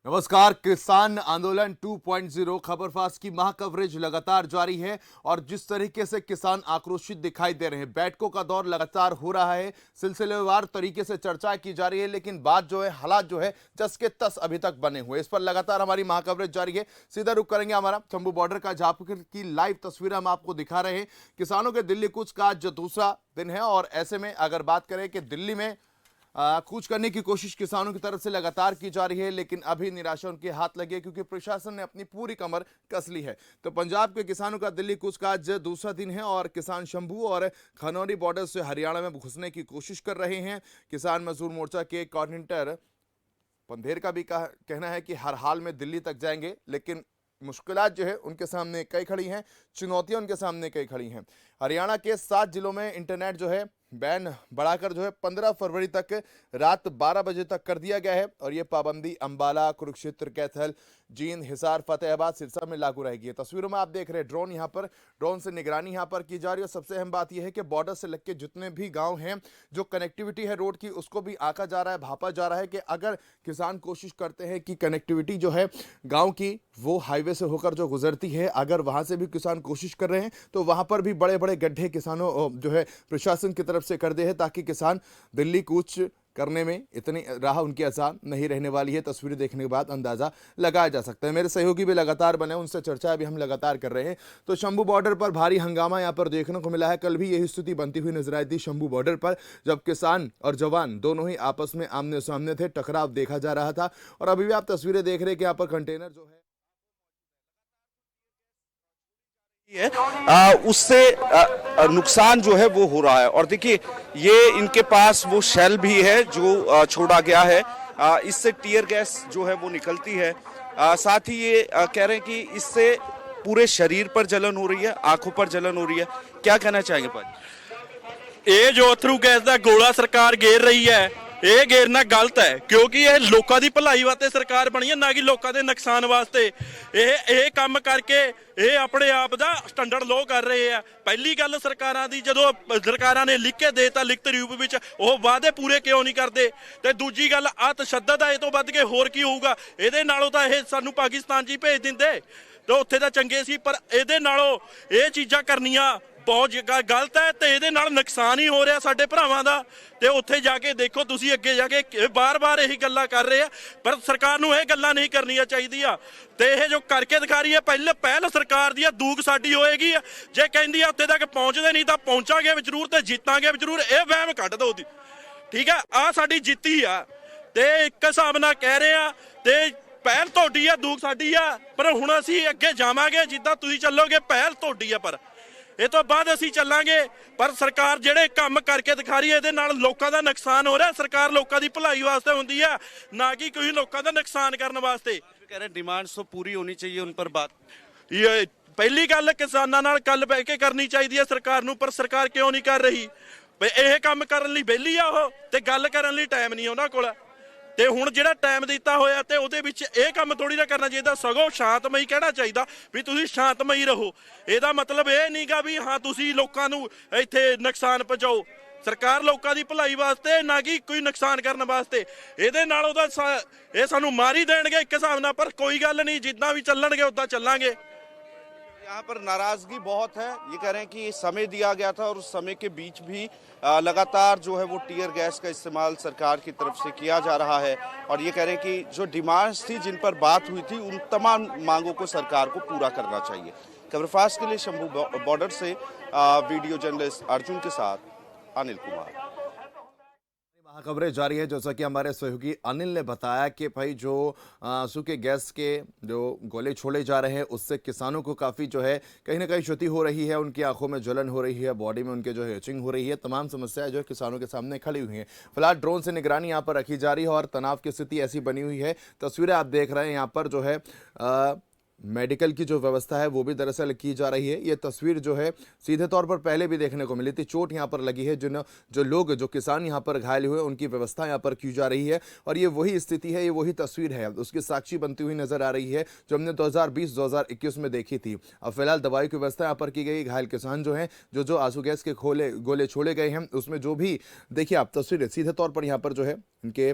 नमस्कार। किसान आंदोलन 2.0 खबरफास्ट की महा कवरेज लगातार जारी है और जिस तरीके से किसान आक्रोशित दिखाई दे रहे हैं, बैठकों का दौर लगातार हो रहा है, सिलसिलेवार तरीके से चर्चा की जा रही है, लेकिन बात जो है, हालात जो है जस के तस अभी तक बने हुए। इस पर लगातार हमारी महा कवरेज जारी है। सीधा रुख करेंगे हमारा चंबू बॉर्डर का, जहां की लाइव तस्वीर हम आपको दिखा रहे हैं। किसानों के दिल्ली कूच का आज जो दूसरा दिन है और ऐसे में अगर बात करें कि दिल्ली में कूच करने की कोशिश किसानों की तरफ से लगातार की जा रही है, लेकिन अभी निराशा उनके हाथ लगी है क्योंकि प्रशासन ने अपनी पूरी कमर कस ली है। तो पंजाब के किसानों का दिल्ली कूच का आज दूसरा दिन है और किसान शंभू और खनौरी बॉर्डर से हरियाणा में घुसने की कोशिश कर रहे हैं। किसान मजदूर मोर्चा के कोऑर्डिनेटर पंधेर का भी कहना है कि हर हाल में दिल्ली तक जाएंगे, लेकिन मुश्किलात जो है उनके सामने कई खड़ी हैं, चुनौतियां उनके सामने कई खड़ी हैं। हरियाणा के 7 जिलों में इंटरनेट जो है बैन बढ़ाकर जो है 15 फरवरी तक रात 12 बजे तक कर दिया गया है और ये पाबंदी अंबाला, कुरुक्षेत्र, कैथल, जींद, हिसार, फतेहाबाद, सिरसा में लागू रहेगी। तस्वीरों में आप देख रहे हैं ड्रोन, यहाँ पर ड्रोन से निगरानी यहाँ पर की जा रही है। सबसे अहम बात यह है कि बॉर्डर से लगके जितने भी गांव हैं, जो कनेक्टिविटी है रोड की, उसको भी आंका जा रहा है, भापा जा रहा है कि अगर किसान कोशिश करते हैं कि कनेक्टिविटी जो है गाँव की वो हाईवे से होकर जो गुजरती है, अगर वहां से भी किसान कोशिश कर रहे हैं तो वहां पर भी बड़े बड़े गड्ढे किसानों जो है प्रशासन की तरफ से कर दे है, ताकि किसान दिल्ली कूच करने में इतनी राह उनकी आसान नहीं रहने वाली है। तस्वीरें देखने के बाद अंदाजा लगाया जा सकता है। मेरे सहयोगी भी लगातार बने, उनसे चर्चा भी हम लगातार कर रहे हैं। तो शंभू बॉर्डर पर भारी हंगामा यहां पर देखने को मिला है। कल भी यही स्थिति बनती हुई नजर आई थी शंभू बॉर्डर पर, जब किसान और जवान दोनों ही आपस में आमने सामने थे, टकराव देखा जा रहा था। और अभी भी आप तस्वीरें देख रहे हैं कि यहाँ पर कंटेनर जो है उससे नुकसान जो है वो हो रहा है। और देखिए, ये इनके पास वो शेल भी है जो छोड़ा गया है, इससे टीयर गैस जो है वो निकलती है। साथ ही ये कह रहे हैं कि इससे पूरे शरीर पर जलन हो रही है, आंखों पर जलन हो रही है। क्या कहना चाहेंगे भाई? ਇਹ ਜੋ ਅਥਰੂ ਗੈਸ ਦਾ ਗੋਲਾ ਸਰਕਾਰ ਗੇਰ ਰਹੀ ਹੈ, ਇਹ ਗੇਰਨਾ ਗਲਤ ਹੈ ਕਿਉਂਕਿ ਇਹ ਲੋਕਾਂ ਦੀ ਭਲਾਈ ਵਾਸਤੇ ਸਰਕਾਰ ਬਣੀ ਹੈ, ਨਾ ਕਿ ਲੋਕਾਂ ਦੇ ਨੁਕਸਾਨ ਵਾਸਤੇ। ਇਹ ਕੰਮ ਕਰਕੇ ਇਹ ਆਪਣੇ ਆਪ ਦਾ ਸਟੈਂਡਰਡ ਲੋ ਕਰ ਰਹੇ ਆ। ਪਹਿਲੀ ਗੱਲ ਸਰਕਾਰਾਂ ਦੀ, ਜਦੋਂ ਸਰਕਾਰਾਂ ਨੇ ਲਿਖ ਕੇ ਦੇਤਾ ਲਿਖਤ ਰੂਪ ਵਿੱਚ, ਉਹ ਵਾਅਦੇ ਪੂਰੇ ਕਿਉਂ ਨਹੀਂ ਕਰਦੇ? ਤੇ ਦੂਜੀ ਗੱਲ, ਆ ਤਸ਼ੱਦਦ ਆ, ਇਹ ਤੋਂ ਵੱਧ ਕੇ ਹੋਰ ਕੀ ਹੋਊਗਾ? ਇਹਦੇ ਨਾਲੋਂ ਤਾਂ ਇਹ ਸਾਨੂੰ ਪਾਕਿਸਤਾਨ 'ਚ ਹੀ ਭੇਜ ਦਿੰਦੇ ਤੇ ਉੱਥੇ ਤਾਂ ਚੰਗੇ ਸੀ, ਪਰ ਇਹਦੇ ਨਾਲੋਂ ਇਹ ਚੀਜ਼ਾਂ ਕਰਨੀਆਂ ਬਹੁਤ ਗਲਤ ਹੈ ਤੇ ਇਹਦੇ ਨਾਲ ਨੁਕਸਾਨ ਹੀ ਹੋ ਰਿਹਾ ਸਾਡੇ ਭਰਾਵਾਂ ਦਾ। ਤੇ ਉੱਥੇ ਜਾ ਕੇ ਦੇਖੋ ਤੁਸੀਂ, ਅੱਗੇ ਜਾ ਕੇ ਬਾਰ-ਬਾਰ ਇਹੀ ਗੱਲਾਂ ਕਰ ਰਹੇ ਆ, ਪਰ ਸਰਕਾਰ ਨੂੰ ਇਹ ਗੱਲਾਂ ਨਹੀਂ ਕਰਨੀਆਂ ਚਾਹੀਦੀਆਂ। ਤੇ ਇਹ ਜੋ ਕਰਕੇ ਦਿਖਾ ਰਹੀ ਹੈ, ਪਹਿਲ ਸਰਕਾਰ ਦੀ ਆ, ਦੂਕ ਸਾਡੀ ਹੋਏਗੀ। ਜੇ ਕਹਿੰਦੀ ਆ ਉੱਥੇ ਤੱਕ ਪਹੁੰਚਦੇ ਨਹੀਂ ਤਾਂ ਪਹੁੰਚਾਂਗੇ ਵੀ ਜ਼ਰੂਰ ਤੇ ਜਿੱਤਾਂਗੇ ਵੀ ਜ਼ਰੂਰ, ਇਹ ਵਹਿਮ ਕੱਢ ਦਿਓ। ਠੀਕ ਆ, ਆ ਸਾਡੀ ਜਿੱਤੀ ਆ ਤੇ ਇੱਕ ਹਿਸਾਬ ਨਾਲ ਕਹਿ ਰਹੇ ਆ ਤੇ ਪਹਿਲ ਤੁਹਾਡੀ ਆ, ਦੂਕ ਸਾਡੀ ਆ, ਪਰ ਹੁਣ ਅਸੀਂ ਅੱਗੇ ਜਾਵਾਂਗੇ ਜਿੱਦਾਂ ਤੁਸੀਂ ਚੱਲੋਗੇ। ਪਹਿਲ ਤੁਹਾਡੀ ਆ, ਪਰ ਇਹ ਤੋਂ ਬਾਅਦ ਅਸੀਂ ਚੱਲਾਂਗੇ। ਪਰ ਸਰਕਾਰ ਜਿਹੜੇ ਕੰਮ ਕਰਕੇ ਦਿਖਾ ਰਹੀ ਹੈ, ਇਹਦੇ ਨਾਲ ਲੋਕਾਂ ਦਾ ਨੁਕਸਾਨ ਹੋ ਰਿਹਾ। ਸਰਕਾਰ ਲੋਕਾਂ ਦੀ ਭਲਾਈ ਵਾਸਤੇ ਹੁੰਦੀ ਆ, ਨਾ ਕਿ ਕੋਈ ਲੋਕਾਂ ਦਾ ਨੁਕਸਾਨ ਕਰਨ ਵਾਸਤੇ। कह रहे हैं डिमांड्स तो पूरी होनी चाहिए, उन पर बात। ਇਹ ਪਹਿਲੀ ਗੱਲ ਕਿਸਾਨਾਂ ਨਾਲ ਕੱਲ ਬਹਿ ਕੇ ਕਰਨੀ ਚਾਹੀਦੀ ਹੈ ਸਰਕਾਰ ਨੂੰ, ਪਰ ਸਰਕਾਰ ਕਿਉਂ ਨਹੀਂ ਕਰ ਰਹੀ? ਇਹ ਕੰਮ ਕਰਨ ਲਈ ਵਿਹਲੀ ਆ ਉਹ, ਤੇ ਗੱਲ ਕਰਨ ਲਈ ਟਾਈਮ ਨਹੀਂ ਉਹਨਾਂ ਕੋਲ। ਤੇ ਹੁਣ ਜਿਹੜਾ ਟਾਈਮ ਦਿੱਤਾ ਹੋਇਆ ਤੇ ਉਹਦੇ ਵਿੱਚ ਇਹ ਕੰਮ ਥੋੜੀ ਨਾ ਕਰਨਾ ਚਾਹੀਦਾ, ਸਗੋਂ ਸ਼ਾਂਤਮਈ ਕਹਿਣਾ ਚਾਹੀਦਾ ਵੀ ਤੁਸੀਂ ਸ਼ਾਂਤਮਈ ਰਹੋ। ਇਹਦਾ ਮਤਲਬ ਇਹ ਨਹੀਂਗਾ ਵੀ ਹਾਂ ਤੁਸੀਂ ਲੋਕਾਂ ਨੂੰ ਇੱਥੇ ਨੁਕਸਾਨ ਪਹੁੰਚਾਓ। ਸਰਕਾਰ ਲੋਕਾਂ ਦੀ ਭਲਾਈ ਵਾਸਤੇ, ਨਾ ਕਿ ਕੋਈ ਨੁਕਸਾਨ ਕਰਨ ਵਾਸਤੇ। ਇਹਦੇ ਨਾਲ ਉਹਦਾ ਇਹ ਸਾਨੂੰ ਮਾਰ ਹੀ ਦੇਣਗੇ ਇੱਕ ਹਿਸਾਬ ਨਾਲ, ਪਰ ਕੋਈ ਗੱਲ ਨਹੀਂ, ਜਿੱਦਾਂ ਵੀ ਚੱਲਣਗੇ ਉਦਾਂ ਚੱਲਾਂਗੇ। यहाँ पर नाराजगी बहुत है। ये कह रहे हैं कि समय दिया गया था और उस समय के बीच भी लगातार जो है वो टीयर गैस का इस्तेमाल सरकार की तरफ से किया जा रहा है। और ये कह रहे हैं कि जो डिमांड्स थी, जिन पर बात हुई थी, उन तमाम मांगों को सरकार को पूरा करना चाहिए। खबरफास्ट के लिए शंभू बॉर्डर से वीडियो जर्नलिस्ट अर्जुन के साथ अनिल कुमार। कवरेज जारी है। जैसा कि हमारे सहयोगी अनिल ने बताया कि भाई जो सूखे गैस के जो गोले छोड़े जा रहे हैं, उससे किसानों को काफ़ी जो है कहीं ना कहीं क्षति हो रही है, उनकी आंखों में जलन हो रही है, बॉडी में उनके जो है इचिंग हो रही है, तमाम समस्याएं जो है किसानों के सामने खड़ी हुई हैं। फिलहाल ड्रोन से निगरानी यहाँ पर रखी जा रही है और तनाव की स्थिति ऐसी बनी हुई है। तस्वीरें आप देख रहे हैं यहाँ पर जो है मेडिकल की जो व्यवस्था है वो भी दरअसल की जा रही है। ये तस्वीर जो है सीधे तौर पर पहले भी देखने को मिली थी। चोट यहाँ पर लगी है, जो लोग, जो किसान यहाँ पर घायल हुए, उनकी व्यवस्था यहाँ पर की जा रही है और ये वही स्थिति है, ये वही तस्वीर है, उसकी साक्षी बनती हुई नजर आ रही है जो हमने 2020-2021 में देखी थी। अब फिलहाल दवाई की व्यवस्था यहाँ पर की गई। घायल किसान जो हैं, जो आंसू गैस के गोले छोड़े गए हैं, उसमें जो भी देखिए आप तस्वीरें सीधे तौर पर यहाँ पर जो है इनके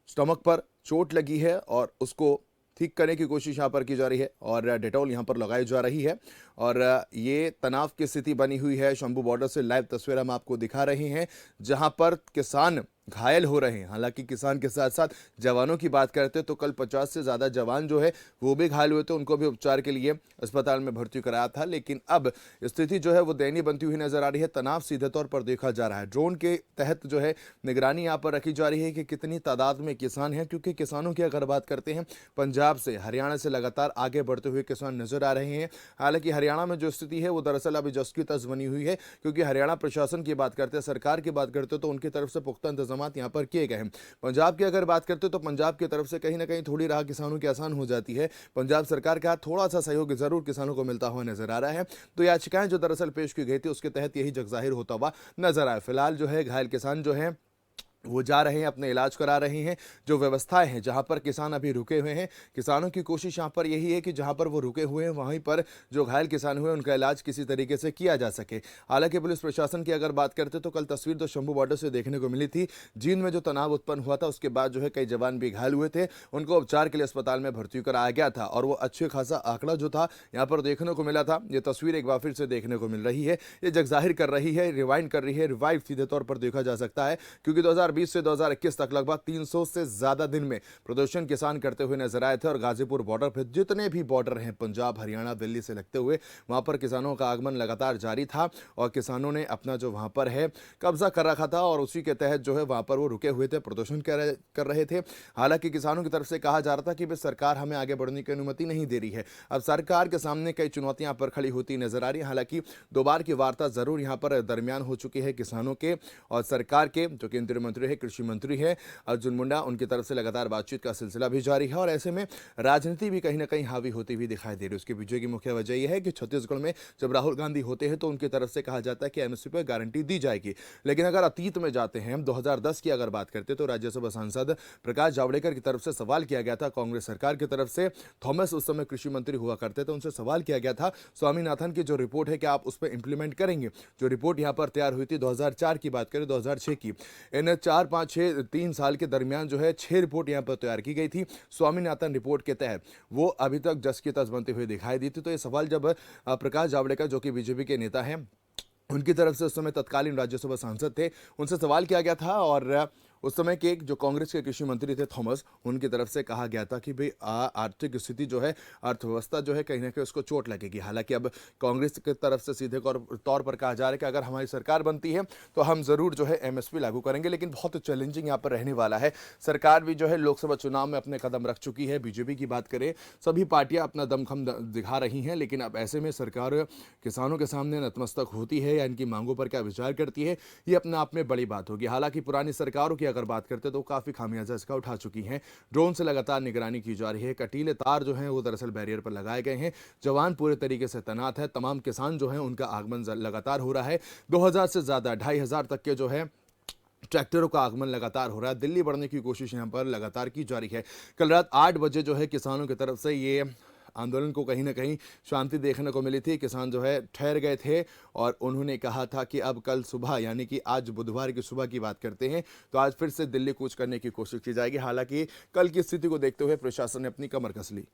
स्टमक पर चोट लगी है और उसको ठीक करने की कोशिश यहाँ पर की जा रही है और डेटॉल यहाँ पर लगाई जा रही है। और ये तनाव की स्थिति बनी हुई है। शंभू बॉर्डर से लाइव तस्वीर हम आपको दिखा रहे हैं जहां पर किसान घायल हो रहे हैं। हालांकि किसान के साथ साथ जवानों की बात करते हैं तो कल 50 से ज़्यादा जवान जो है वो भी घायल हुए थे, उनको भी उपचार के लिए अस्पताल में भर्ती कराया था। लेकिन अब स्थिति जो है वो दयनीय बनती हुई नजर आ रही है। तनाव सीधे तौर पर देखा जा रहा है। ड्रोन के तहत जो है निगरानी यहाँ पर रखी जा रही है कि कितनी तादाद में किसान हैं, क्योंकि किसानों की अगर बात करते हैं पंजाब से हरियाणा से लगातार आगे बढ़ते हुए किसान नजर आ रहे हैं। हालांकि हरियाणा में जो स्थिति है वो दरअसल अभी जस की तस बनी हुई है, क्योंकि हरियाणा प्रशासन की बात करते हैं, सरकार की बात करते हैं तो उनकी तरफ से पुख्ता इंतजाम यहाँ पर किए गए हैं। पंजाब की अगर बात करते हैं तो पंजाब की तरफ से कहीं ना कहीं थोड़ी राह किसानों की आसान हो जाती है। पंजाब सरकार का थोड़ा सा सहयोग जरूर किसानों को मिलता हुआ नजर आ रहा है। तो याचिकाएं जो दरअसल पेश की गई थी उसके तहत यही जग जाहिर होता हुआ नजर आया। फिलहाल जो है घायल किसान जो है वो जा रहे हैं, अपने इलाज करा रहे हैं। जो व्यवस्थाएं हैं जहां पर किसान अभी रुके हुए हैं, किसानों की कोशिश यहां पर यही है कि जहां पर वो रुके हुए हैं वहीं पर जो घायल किसान हुए उनका इलाज किसी तरीके से किया जा सके। हालांकि पुलिस प्रशासन की अगर बात करते तो कल तस्वीर तो शंभू बॉर्डर से देखने को मिली थी। जींद में जो तनाव उत्पन्न हुआ था उसके बाद जो है कई जवान भी घायल हुए थे, उनको उपचार के लिए अस्पताल में भर्ती कराया गया था और वो अच्छे खासा आंकड़ा जो था यहाँ पर देखने को मिला था। ये तस्वीर एक बार फिर से देखने को मिल रही है। ये जग जाहिर कर रही है, रिवाइंड कर रही है, रिवाइव सीधे तौर पर देखा जा सकता है, क्योंकि 2020 से 2021 तक लगभग 300 से ज्यादा दिन में प्रदर्शन किसान करते हुए नजर आए थे। और गाजीपुर बॉर्डर पर जितने भी बॉर्डर हैं पंजाब हरियाणा दिल्ली से लगते हुए, वहां पर किसानों का आगमन लगातार जारी था और किसानों ने अपना जो वहां पर है कब्जा कर रखा था और उसी के तहत जो है वहां पर वो रुके हुए थे, प्रदर्शन कर रहे थे। हालांकि किसानों की तरफ से कहा जा रहा था कि सरकार हमें आगे बढ़ने की अनुमति नहीं दे रही है। अब सरकार के सामने कई चुनौतियां पर खड़ी होती नजर आ रही है। हालांकि 2 बार की वार्ता जरूर यहां पर दरमियान हो चुकी है किसानों के और सरकार के। जो केंद्रीय मंत्री है, कृषि मंत्री है अर्जुन मुंडा, उनकी तरफ से लगातार बातचीत का सिलसिला भी जारी है और ऐसे में राजनीति भी कहीं ना कहीं हावी होती हुई दिखाई दे रही है। उसके पीछे की मुख्य वजह यह है कि छत्तीसगढ़ में जब राहुल गांधी होते हैं तो उनकी तरफ से कहा जाता है कि एमएसपी पर गारंटी दी जाएगी। लेकिन अगर अतीत में जाते हैं, 2010 की अगर बात करते तो राज्यसभा सांसद प्रकाश जावड़ेकर की तरफ से सवाल किया गया था कांग्रेस सरकार की तरफ से। थॉमस उस समय कृषि मंत्री हुआ करते थे, उनसे सवाल किया गया था स्वामीनाथन की जो रिपोर्ट है कि आप उस पर इंप्लीमेंट करेंगे। जो रिपोर्ट यहां पर तैयार हुई थी 2004 की बात करें, 2006 की, इन 4 5 6 3 साल के दरमियान जो है 6 रिपोर्ट यहां पर तैयार की गई थी स्वामीनाथन रिपोर्ट के तहत। वो अभी तक जस की तस बनते हुए दिखाई दी थी। तो ये सवाल जब प्रकाश जावड़ेकर जो कि बीजेपी के नेता हैं उनकी तरफ से उस समय तत्कालीन राज्यसभा सांसद थे, उनसे सवाल किया गया था और उस समय के जो कांग्रेस के कृषि मंत्री थे थॉमस, उनकी तरफ से कहा गया था कि भाई आर्थिक स्थिति जो है, अर्थव्यवस्था जो है कहीं ना कहीं उसको चोट लगेगी। हालांकि अब कांग्रेस की तरफ से सीधे तौर पर कहा जा रहा है कि अगर हमारी सरकार बनती है तो हम जरूर जो है एमएसपी लागू करेंगे। लेकिन बहुत चैलेंजिंग यहाँ पर रहने वाला है। सरकार भी जो है लोकसभा चुनाव में अपने कदम रख चुकी है। बीजेपी की बात करें, सभी पार्टियां अपना दमखम दिखा रही हैं, लेकिन अब ऐसे में सरकार किसानों के सामने नतमस्तक होती है या इनकी मांगों पर क्या विचार करती है, ये अपने आप में बड़ी बात होगी। हालांकि पुरानी सरकारों की अगर बात करते तो काफी खामियाजा इसका उठा चुकी हैं। ड्रोन से लगातार निगरानी की जा रही है। कटीले तार जो हैं वो दरअसल बैरियर पर लगाए गए हैं। जवान पूरे तरीके से तैनात है। तमाम किसान जो हैं उनका आगमन लगातार हो रहा है। 2000 से ज्यादा 2500 तक के जो है ट्रैक्टरों का आगमन लगातार हो रहा है। दिल्ली बढ़ने की कोशिश यहां पर लगातार की जा रही है। कल रात 8 बजे जो है किसानों की तरफ से ये आंदोलन को कहीं ना कहीं शांति देखने को मिली थी। किसान जो है ठहर गए थे और उन्होंने कहा था कि अब कल सुबह, यानी कि आज बुधवार की सुबह की बात करते हैं, तो आज फिर से दिल्ली कूच करने की कोशिश की जाएगी। हालांकि कल की स्थिति को देखते हुए प्रशासन ने अपनी कमर कस ली।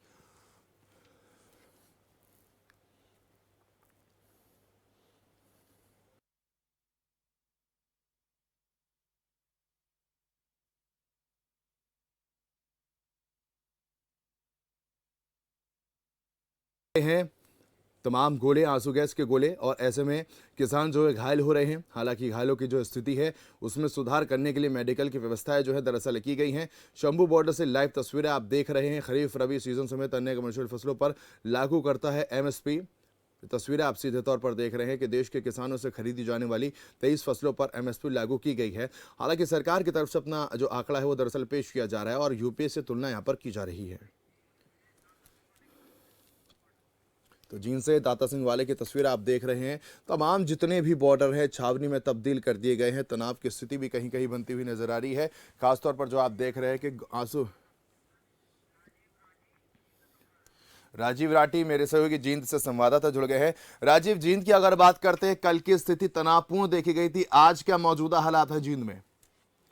हैं तमाम गोले, आंसू गैस के गोले, और ऐसे में किसान जो है घायल हो रहे हैं। हालांकि घायलों की जो स्थिति है उसमें सुधार करने के लिए मेडिकल की व्यवस्थाएं जो है दरअसल की गई हैं। शंभू बॉर्डर से लाइव तस्वीरें आप देख रहे हैं। खरीफ रबी सीजन समेत अन्य कमर्शियल फसलों पर लागू करता है एमएसपी। तस्वीरें आप सीधे तौर पर देख रहे हैं कि देश के किसानों से खरीदी जाने वाली 23 फसलों पर एमएसपी लागू की गई है। हालांकि सरकार की तरफ से अपना जो आंकड़ा है वो दरअसल पेश किया जा रहा है और यूपीए से तुलना यहाँ पर की जा रही है। तो जींद से दाता सिंह वाले की तस्वीर आप देख रहे हैं। तमाम जितने भी बॉर्डर है छावनी में तब्दील कर दिए गए हैं। तनाव की स्थिति भी कहीं कहीं बनती हुई नजर आ रही है। खासतौर पर जो आप देख रहे हैं कि आंसू राजीव राठी मेरे सहयोगी जींद से संवाददाता जुड़ गए हैं। राजीव, जींद की अगर बात करते हैं, कल की स्थिति तनावपूर्ण देखी गई थी, आज क्या मौजूदा हालात है जींद में?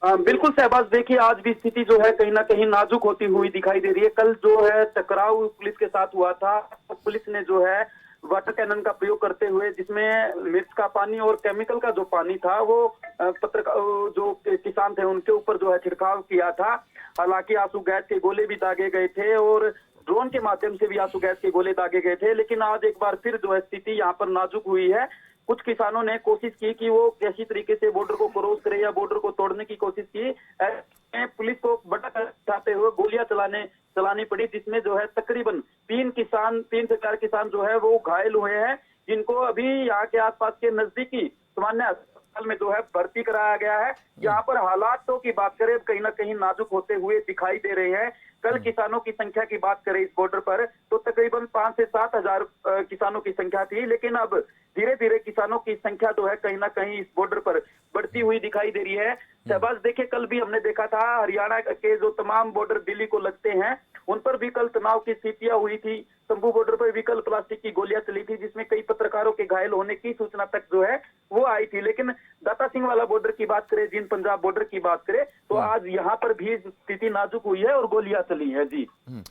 बिल्कुल शहबाज, देखिए आज भी स्थिति जो है कहीं ना कहीं नाजुक होती हुई दिखाई दे रही है। कल जो है टकराव पुलिस के साथ हुआ था, तो पुलिस ने जो है वाटर कैनन का प्रयोग करते हुए, जिसमें मिर्च का पानी और केमिकल का जो पानी था वो जो किसान थे उनके ऊपर जो है छिड़काव किया था। हालांकि आंसू गैस के गोले भी दागे गए थे और ड्रोन के माध्यम से भी आंसू गैस के गोले दागे गए थे, लेकिन आज एक बार फिर जो है स्थिति यहाँ पर नाजुक हुई है। कुछ किसानों ने कोशिश की कि वो किसी तरीके से बॉर्डर को क्रॉस करे या बॉर्डर को तोड़ने की कोशिश की। ऐसे में पुलिस को बटा चाहते हुए गोलियां चलानी पड़ी, जिसमें जो है तकरीबन 3 से 4 किसान जो है वो घायल हुए हैं, जिनको अभी यहाँ के आसपास के नजदीकी सामान्य अस्पताल में जो है भर्ती कराया गया है। यहाँ पर हालातों की बात करें कहीं ना कहीं नाजुक होते हुए दिखाई दे रहे हैं। कल किसानों की संख्या की बात करें इस बॉर्डर पर तो तकरीबन 5 से 7 हजार किसानों की संख्या थी, लेकिन अब धीरे धीरे किसानों की संख्या जो है कहीं ना कहीं इस बॉर्डर पर बढ़ती हुई दिखाई दे रही है। शहबाज, देखिए कल भी हमने देखा था हरियाणा के जो तमाम बॉर्डर दिल्ली को लगते हैं उन पर भी कल तनाव की स्थितियां हुई थी। शंभू बॉर्डर पर भी कल प्लास्टिक की गोलियां चली थी, जिसमें कई पत्रकारों के घायल होने की सूचना तक जो है वो आई थी। लेकिन दाता सिंह वाला बॉर्डर की बात करें, जिन पंजाब बॉर्डर की बात करें, तो आज यहाँ पर भी स्थिति नाजुक हुई है और गोलियां चली है। जी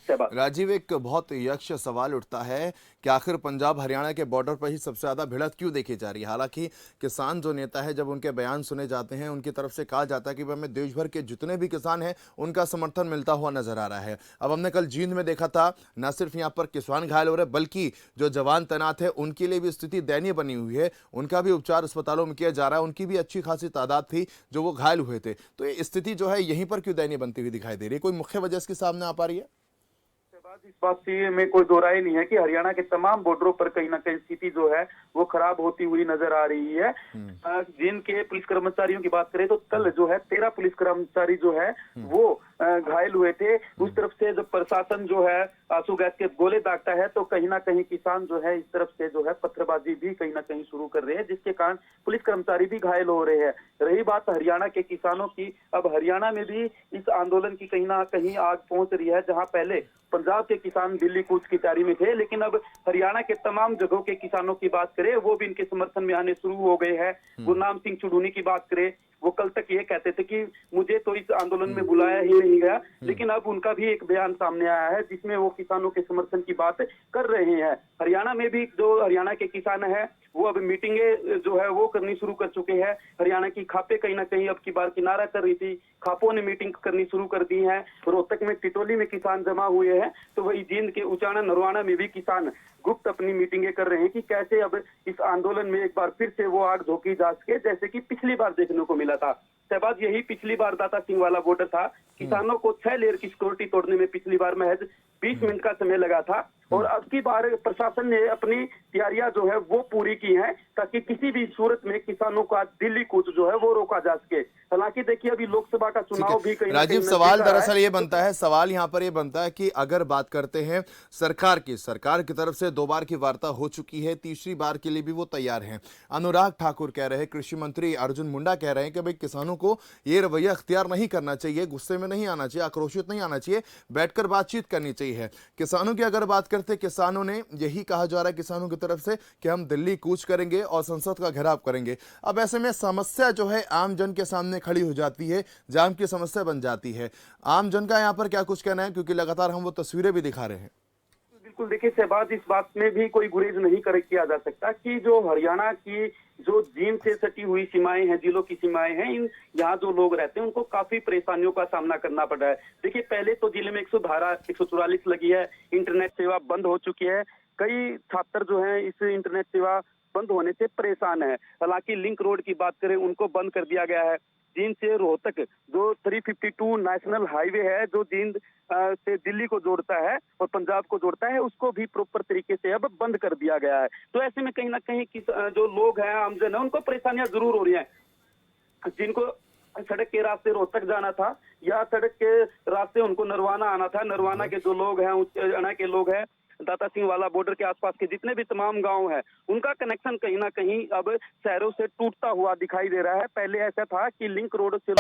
राजीव, एक बहुत यक्ष सवाल उठता है कि आखिर पंजाब हरियाणा के बॉर्डर पर ही सबसे ज्यादा भिड़त क्यों देखी जा रही है। हालांकि किसान जो नेता है, जब उनके बयान सुने जाते हैं उनकी तरफ से कहा जाता है कि हमें देश भर के जितने भी किसान हैं उनका समर्थन मिलता हुआ नजर आ रहा है। अब हमने कल जींद में देखा था, न सिर्फ यहाँ पर किसान घायल हो रहे बल्कि जो जवान तैनात है उनके लिए भी स्थिति दयनीय बनी हुई है। उनका भी उपचार अस्पतालों में किया जा रहा है, उनकी भी अच्छी खासी तादाद थी जो वो घायल हुए थे। तो ये स्थिति जो है यहीं पर क्यों दयनीय बनती हुई दिखाई दे रही है? कोई मुख्य वजह इसके सामने आ पा रही है? इस बात से में कोई दो राय नहीं है कि हरियाणा के तमाम बॉर्डरों पर कहीं ना कहीं स्थिति जो है वो खराब होती हुई नजर आ रही है। जिनके पुलिस कर्मचारियों की बात करें तो कल जो है 13 पुलिस कर्मचारी जो है वो घायल हुए थे। उस तरफ से जब प्रशासन जो है आंसू गैस के गोले दागता है तो कहीं ना कहीं किसान जो है इस तरफ से जो है पत्थरबाजी भी कहीं ना कहीं शुरू कर रहे हैं, जिसके कारण पुलिस कर्मचारी भी घायल हो रहे हैं। रही बात हरियाणा के किसानों की, अब हरियाणा में भी इस आंदोलन की कहीं ना कहीं आग पहुंच रही है। जहां पहले पंजाब के किसान दिल्ली कूच की तैयारी में थे, लेकिन अब हरियाणा के तमाम जगहों के किसानों की बात करें वो भी इनके समर्थन में आने शुरू हो गए हैं। गुरनाम सिंह चुड़ूनी की बात करें, वो कल तक ये कहते थे कि मुझे तो इस आंदोलन में बुलाया ही नहीं गया, लेकिन अब उनका भी एक बयान सामने आया है जिसमें वो किसानों के समर्थन की बात कर रहे हैं। हरियाणा में भी जो हरियाणा के किसान हैं वो अब मीटिंगें जो है वो करनी शुरू कर चुके हैं। हरियाणा की खापें कहीं ना कहीं अब की बार किनारा कर रही थी, खापों ने मीटिंग करनी शुरू कर दी है। रोहतक में टिटोली में किसान जमा हुए हैं, तो वही जींद के उचाना नरवाना में भी किसान गुप्त अपनी मीटिंगें कर रहे हैं कि कैसे अब इस आंदोलन में एक बार फिर से वो आग झोंकी जा सके, जैसे कि पिछली बार देखने को मिला था। शहबाज, यही पिछली बार दाता सिंह वाला बॉर्डर था। किसानों को 6 लेयर की सिक्योरिटी तोड़ने में पिछली बार महज 20 मिनट का समय लगा था, और अब की बार प्रशासन ने अपनी तैयारियां जो है वो पूरी की हैं ताकि किसी भी सूरत में किसानों का दिल्ली कूच जो है वो रोका जा सके। हालांकि देखिए अभी लोकसभा का चुनाव भी कहीं राजीव, सवाल दरअसल ये बनता है, सवाल यहाँ पर ये बनता है कि अगर बात करते हैं सरकार की तरफ से 2 बार की वार्ता हो चुकी है, तीसरी बार के लिए भी वो तैयार हैं। अनुराग ठाकुर कह रहे हैं, कृषि मंत्री अर्जुन मुंडा कह रहे हैं कि भाई किसानों को ये रवैया अख्तियार नहीं करना चाहिए, गुस्से में नहीं आना चाहिए, आक्रोशित नहीं आना चाहिए, बैठकर बातचीत करनी चाहिए। किसानों की अगर बात करते, किसानों ने यही कहा जा रहा है किसानों की तरफ से कि हम दिल्ली कूच करेंगे और संसद का घेराव करेंगे। अब ऐसे में समस्या जो है आम जन के सामने खड़ी हो जाती है, जाम की समस्या बन जाती है। आम जन का यहाँ पर क्या कुछ कहना है, क्योंकि लगातार हम वो तस्वीरें भी दिखा रहे हैं। बिल्कुल, देखिए शहबाज, इस बात में भी कोई गुरेज नहीं किया जा सकता कि जो हरियाणा की जो जींद से सटी हुई सीमाएं हैं, जिलों की सीमाएं हैं, इन यहाँ जो लोग रहते हैं उनको काफी परेशानियों का सामना करना पड़ रहा है। देखिए पहले तो जिले में 144 लगी है, इंटरनेट सेवा बंद हो चुकी है। कई छात्र जो हैं इस इंटरनेट सेवा बंद होने से परेशान है। हालांकि लिंक रोड की बात करें उनको बंद कर दिया गया है। जींद से रोहतक जो 352 नेशनल हाईवे है जो जींद से दिल्ली को जोड़ता है और पंजाब को जोड़ता है, उसको भी प्रॉपर तरीके से अब बंद कर दिया गया है। तो ऐसे में कहीं ना कहीं जो लोग हैं, आमजन है, उनको परेशानियां जरूर हो रही हैं। जिनको सड़क के रास्ते रोहतक जाना था या सड़क के रास्ते उनको नरवाना आना था, नरवाना के जो लोग हैं, उचाना के लोग हैं, दाता सिंह वाला बॉर्डर के आसपास के जितने भी तमाम गांव हैं, उनका कनेक्शन कहीं ना कहीं अब शहरों से टूटता हुआ दिखाई दे रहा है। पहले ऐसा था कि लिंक रोड से